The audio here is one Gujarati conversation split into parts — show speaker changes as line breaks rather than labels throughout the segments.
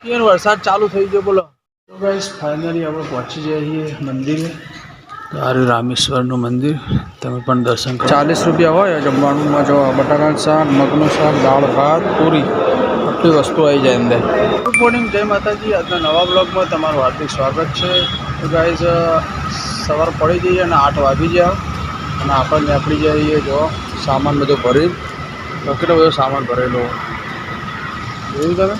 वरसाद चालू थी गयो बोलो। तो गाइस फाइनली આપણે પહોંચી જઈએ મંદિરે। આ રામેશ્વરનું મંદિર, તમે પણ દર્શન કરો। 40 રૂપિયા હોય જમવાનુંમાં, જો બટાકાનું શાક, મગનું શાક, દાળ ભાત, પૂરી, આટલી વસ્તુ આવી જાય અંદર। ગુડ મોર્નિંગ, જય માતાજી। આજના નવા બ્લોગમાં તમારું હાર્દિક સ્વાગત છે। તો ગાઈસ સવાર પડી જઈએ અને 8 વાગી ગયા અને આપણે નીકળી જઈએ। જો સામાન બધો ભરી, કેટલો બધો સામાન ભરેલો જોયું તમે।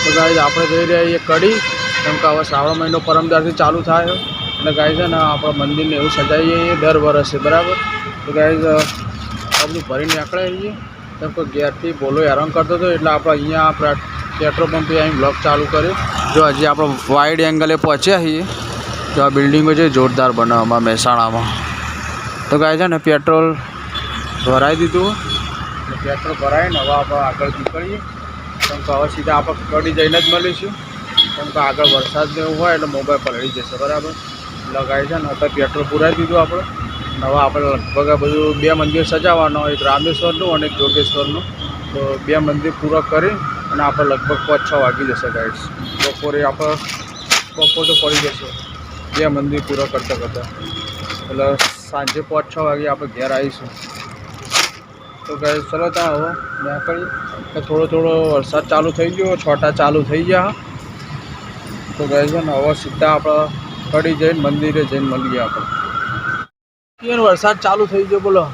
तो गाइस આપણે જઈ રહ્યા છીએ કડી, કેમ કે હવે શ્રાવણ મહિનો પરમદારથી ચાલુ થાય એટલે ગાઈસ છે ને આપણે મંદિરને એવું સજાવીએ દર વર્ષે, બરાબર। તો ગાઈસ બધું ભરીને નીકળ્યા છીએ, કેમ કે ઘેરથી બોલો હેરાન કરતો હતો એટલે આપણે અહીંયા પેટ્રોલ પંપે અહીં બ્લોગ ચાલુ કર્યો। જો હજી આપણે વાઇડ એંગલે પહોંચ્યા છીએ। જો આ બિલ્ડિંગો છે જોરદાર બનાવવામાં મહેસાણામાં। તો ગાઈસ છે ને પેટ્રોલ ભરાઈ દીધું, પેટ્રોલ ભરાઈને હવે આપણે આગળ નીકળીએ, કેમ કે હવે સીધા આપણે કડી જઈને જ મળીશું, કેમ કે આગળ વરસાદ ને એવું હોય એટલે મોબાઈલ પલળી જશે, બરાબર। એટલે ગાય છે ને અત્યારે પેટ્રોલ પુરાવી દીધું આપણે। હવે આપણે લગભગ આ બધું 2 મંદિર સજાવવાનો, એક રામેશ્વરનું અને એક જોગેશ્વરનું। તો 2 મંદિર પૂરા કરી અને આપણે લગભગ 5-6 વાગી જશે ગાઈસ। બપોરે આપણે બપોર તો પડી જશે 2 મંદિર પૂરા કરતાં એટલે સાંજે 5-6 વાગે આપણે ઘેર આવીશું। તો ગાઈસ ચલો ત્યાં હવે નીકળીએ। થોડો વરસાદ ચાલુ થઈ ગયો, છોટા ચાલુ થઈ ગયા। તો ગાઈસ છે ને હવે સીધા આપણે કડી જઈને મંદિરે જઈને મળીએ આપણે। વરસાદ ચાલુ થઈ ગયો બોલો।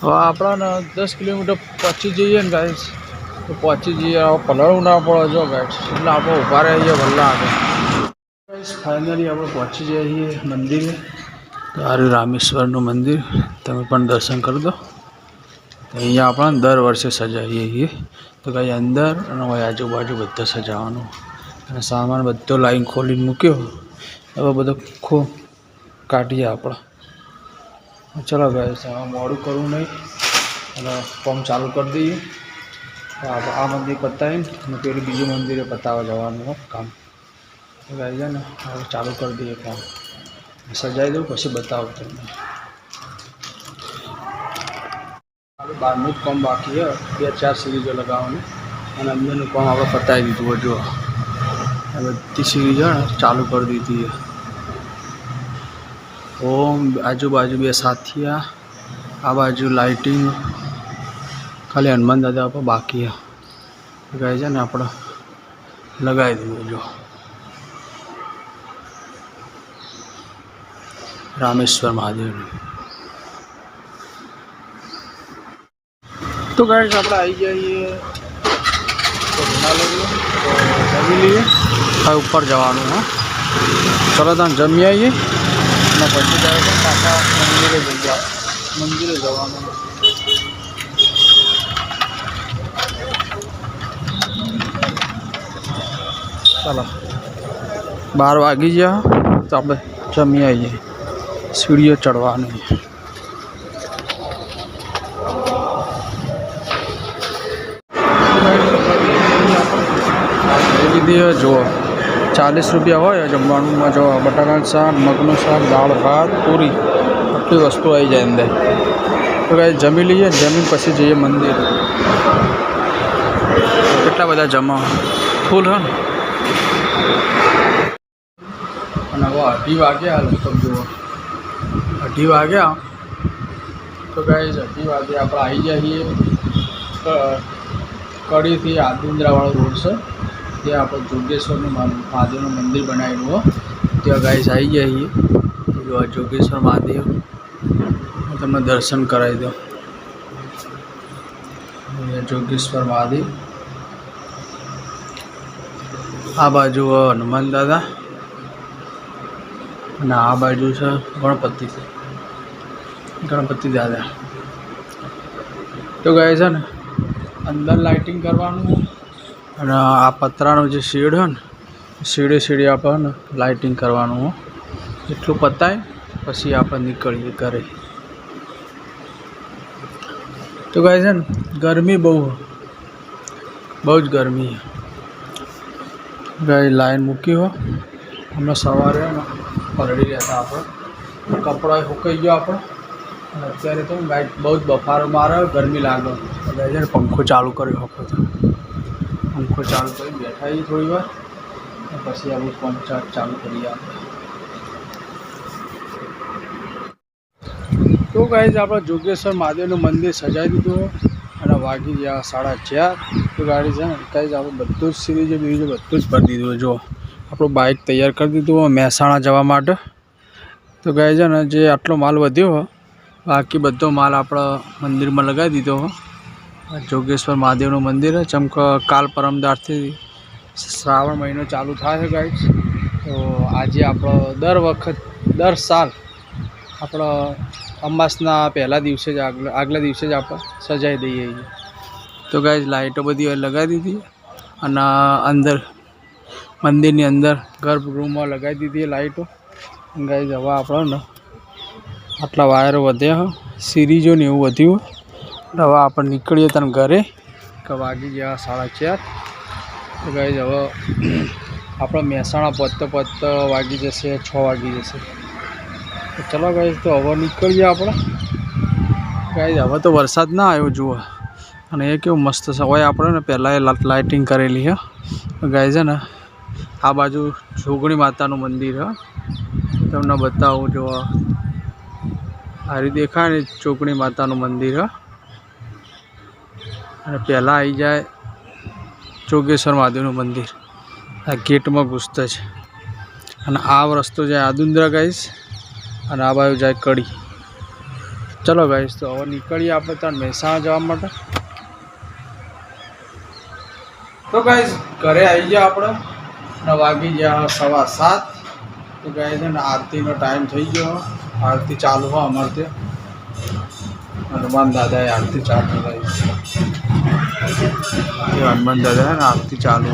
હવે આપણે 10 કિલોમીટર પહોંચી જઈએ ને ગાઈસ, તો પહોંચી જઈએ। હવે પલળવું ના પડે જો ગાઈસ, એટલે આપણે ઊભા રહીએ વલ્લા આગળ। ગાઈસ ફાઇનલી આપણે પહોંચી જઈએ મંદિરે। તો આ રામેશ્વરનું મંદિર, તમે પણ દર્શન કરી દો। અહીંયા આપણે દર વર્ષે સજાવીએ છીએ। તો કંઈ અંદર અને આજુબાજુ બધું સજાવવાનું અને સામાન બધો લાઈન ખોલીને મૂક્યો, હવે બધો કાઢીએ આપણે। ચલો ગાઈસ મોડું કરવું નહીં અને કામ ચાલુ કરી દઈએ। તો આ મંદિર પતાવીને પેલું બીજું મંદિરે પતાવવા જવાનું કામ। તો ગાઈસ છે ને હવે ચાલુ કરી દઈએ કામ, સજાવી દઉં પછી બતાવું તમને। બહારનું જ કામ બાકી છે, 2-4 સિરીઝો લગાવવાની અને અંદરનું કામ આપણે પતાવી દીધું। જો આ બધી સિરીઝો ચાલુ કરી દીધી છે। ઓમ આજુબાજુ 2 સાથિયા, આ બાજુ લાઇટિંગ, ખાલી હનુમાન દાદા આપણે બાકી છે। ગાય છે ને આપણે લગાવી દીધું। જો રામેશ્વર મહાદેવનું। તો ગાઈસ આપણે આવી જઈએ તો જમી લઈએ, હવે ઉપર જવાનું હે। ચલો ત્યાં જમી આવીએ અને પછી જાય તો પાછા મંદિરે જવાનું। ચાલો 12 વાગી ગયા તો આપણે જમી આવીએ, સીડીઓ ચડવાની। જુઓ 40 રૂપિયા હોય જમવાનુંમાં, જો બટાકાનું શાક, મગનું શાક, દાળ ભાત, પૂરી, આટલી વસ્તુ આવી જાય અંદર। તો કાંઈ જમી લઈએ, જમીન પછી જઈએ મંદિર। કેટલા બધા જમા ફૂલ હે ને। અને હવે 2:30 વાગ્યા લગભગ, જુઓ 2:30 વાગ્યા। તો કાંઈ 2:30 વાગે આપણે આવી જઈએ કડીથી આદિન્દ્રાવાળો રોડ છે, ત્યાં આપણે જોગેશ્વરનું મહાદેવનું મંદિર બનાવેલું હોય, ત્યાં ગાઈસ આવી જાય છીએ। જો આ જોગેશ્વર મહાદેવ, તમને દર્શન કરાવી દો। જોગેશ્વર મહાદેવ, આ બાજુ હનુમાન દાદા અને આ બાજુ છે ગણપતિ દાદા। તો ગાઈસ છે ને અંદર લાઇટિંગ કરવાનું અને આ પતરાનું જે શેડ હોય ને, સીડી આપણે લાઇટિંગ કરવાનું હોય। એટલું પતાય પછી આપણે નીકળીએ ઘરે। તો ગાઈસ છે ને ગરમી બહુ જ ગરમી છે ગાય। લાઈન મૂકી હોય, હમણાં સવારે પલળી રહ્યા હતા આપણે, કપડાં સુકાઈ ગયો આપણે અત્યારે તો લાઇટ બહુ જ બફારો મારે, ગરમી લાગે એટલે છે ને પંખો ચાલુ કર્યો હતો. પંખો ચાલુ કરી બેઠા છીએ થોડી વાર, પછી આપણું પંપ ચાલુ કરીએ આપણે. તો ગાઈઝ આપણે જોગેશ્વર મહાદેવનું મંદિર સજાવી દીધું અને વાગી ગયા 4:30. તો ગાડી છે ને ગાઈઝ આપણે બધું જ સિરીઝ બીજું બધું જ ભરી દીધું. જો આપણું બાઇક તૈયાર કરી દીધું મહેસાણા જવા માટે. તો ગાઈઝ છે ને જે આટલો માલ વધ્યો બાકી બધો માલ આપણે મંદિરમાં લગાવી દીધો. જોગેશ્વર મહાદેવનું મંદિર ચમક કાલ પરમદારથી શ્રાવણ મહિનો ચાલુ થાય છે ગાઈઝ. તો આજે આપણો દર સાલ આપણો અમાસના પહેલા દિવસે જ આગલા દિવસે જ આપણે સજાવી દઈએ છીએ. તો ગાઈઝ લાઇટો બધી લગાવી દીધી અને અંદર મંદિરની અંદર ગર્ભગૃહમાં લગાવી દીધી લાઇટો. ગાઈઝ હવે આપણે ને આટલા વાયરો વધ્યા, સિરીઝો ને એવું વધ્યું. હવે આપણે નીકળીએ તને ઘરે કે વાગી ગયા 4:30. તો ગાઈઝ હવે આપણે મહેસાણા પહોંચતો વાગી જશે 6 વાગી જશે. તો ચલો ગાઈઝ તો હવે નીકળીએ આપણે. ગાઈઝ હવે તો વરસાદ ના આવ્યો જુઓ, અને એ કેવું મસ્ત છે. હોય આપણે ને પહેલાં એ લાઇટિંગ કરેલી છે. ગાઈઝ છે ને આ બાજુ જોગણી માતાનું મંદિર છે, તમને બતાવું. જો આ રીતે દેખાય ને જોગણી માતાનું મંદિર છે. અને પહેલાં આવી જાય જોગેશ્વર મહાદેવનું મંદિર. આ ગેટમાં ઘૂસતા છે અને આ રસ્તો જાય આદુંદ્રા ગાઈઝ, અને આ બાજુ જાય કડી. ચલો ગાઈઝ તો હવે નીકળીએ આપણે ત્યાં મહેસાણા જવા માટે. તો ગાઈઝ ઘરે આવી ગયા આપણે અને વાગી ગયા 7:15. તો ગાઈઝ છે ને આરતીનો ટાઈમ થઈ ગયો. આરતી ચાલુ હોય અમારે ત્યાં હનુમાન દાદાએ આરતી ચાલુ કરી. હનુમાન દાદા ને આરતી ચાલુ.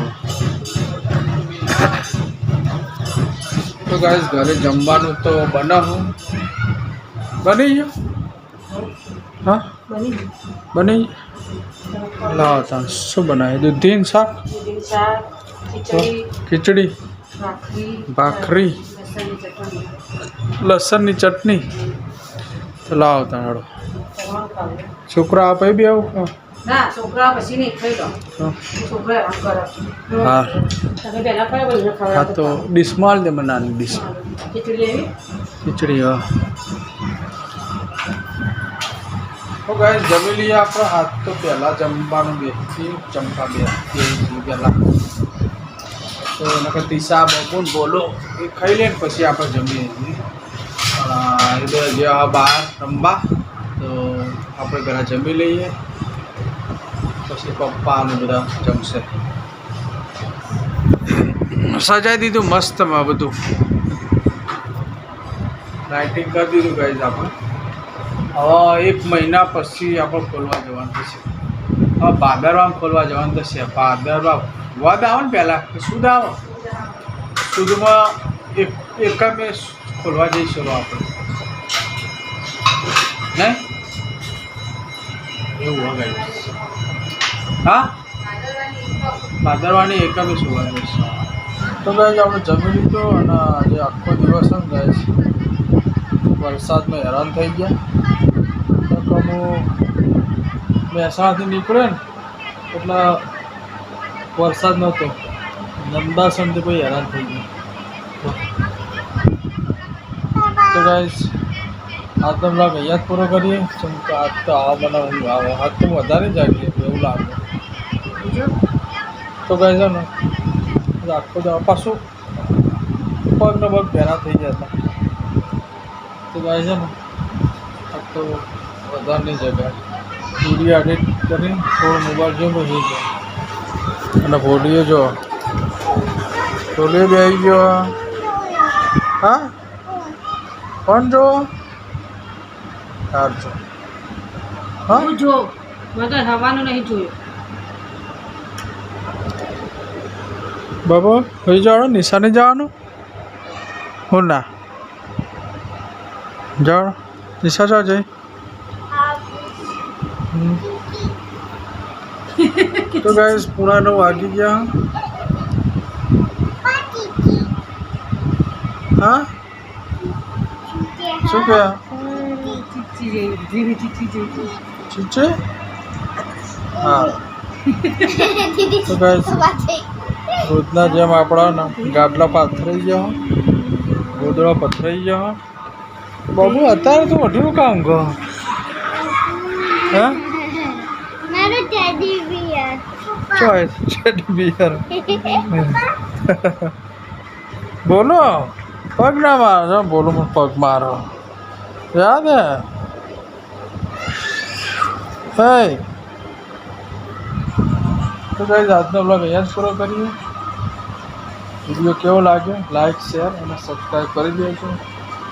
તો ગાઈઝ ઘરે જમવાનું તો બનાવું બની ગયું. હા બની લાવો તમે શું બનાવ્યું? દૂધી ને શાક, ખીચડી, ભાખરી, લસણની ચટણી. તો લાવો તમે છોકરા આપે બી આવું.
ના છોકરા પછી નહીં ખાઈ લો. છોકરા
હા હા તો ડીશમાં દે મને નાની ડીશ ખીચડી. હા તો ગાઈઝ જમી લઈએ આપણે. હાથ તો પહેલાં જમવાનું બેસી ચમકા બેસી પહેલાં તો એના કરતી શાક બપોર બોલો એ ખાઈ લે ને પછી આપણે જમીએ છીએ. એ તો જે બહાર રમવા તો આપણે ઘરે જમી લઈએ, પછી પપ્પા અને બધા જમશે. સજાવી દીધું મસ્તમાં બધું, લાઇટિંગ કરી દીધું ગાઈઝ આપણે. હવે 1 મહિના પછી આપણે ખોલવા જવાનું થશે. હવે ભાદરવામાં ખોલવા જવાનું થશે. ભાદરવા વદ આવે ને પહેલાં સુદ આવે, સુદમાં એક મેં ખોલવા જઈશું આપણે. નહીં એવું હોય ગાઈઝ. હા ભાદરવાની એકમે સુવા જઈશું. તો ગાઈઝ આપણે જમી લીધું અને આજે આખો દિવસ ને ગાઈઝ વરસાદમાં હેરાન થઈ ગયા. તો હું મહેસાણાથી નીકળ્યો ને એટલે વરસાદ નહોતો, નંદાસનથી કોઈ હેરાન થઈ ગયું. તો ગાઈઝ આ તો બ્લોગ અહીંયા જ પૂરો કરીએ. આજ તો આવા બનાવવું આવે, આજ તો વધારે જાગીએ એવું લાગે. તો ગાઈઝ ને આખો દવા પાછું પગનો પગ ભેરા થઈ ગયા હતા. તો ગાઈઝ ને આ તો વધારની જગ્યા વિડીયો એડિટ કરી થોડો મોબાઈલ જો થઈ ગયો. અને ફોડીઓ જો ફોડીઓ બી આવી ગયો. હા કોણ જો જો હા
જો મગર હવાનું નહીં જોયું.
બાબા કઈ જવાનું? નિશાને જવાનું? હું ના જવાનું નિશા જો જઈ. તો ગાઈઝ 9:30 વાગી ગયા. હા શું કહ્યા? ઠીક છે હા તો ગાઈસ રોજના જેમ આપણા ગાડલા પાથરાઈ ગયા ગોદડા પથરાઈ ગયા બાબુ અત્યારે તો વધ્યું કામ કર હા ચોઈસ ટેડી બિયર બોલો પગ ના મારો બોલો મને પગ મારો યાદ હે તો ગાઈસ આજનો બ્લોગ અહીંયા જ પૂરો કરીએ વિડીયો કેવો લાગ્યો લાઈક શેર અને સબસ્ક્રાઈબ કરી દેજો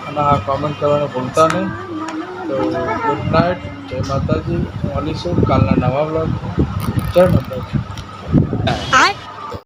અને હા કોમેન્ટ કરવાનું ભૂલતા નહીં તો ગુડ નાઇટ જય માતાજી મળીશું કાલના નવા બ્લોગ જય માતાજી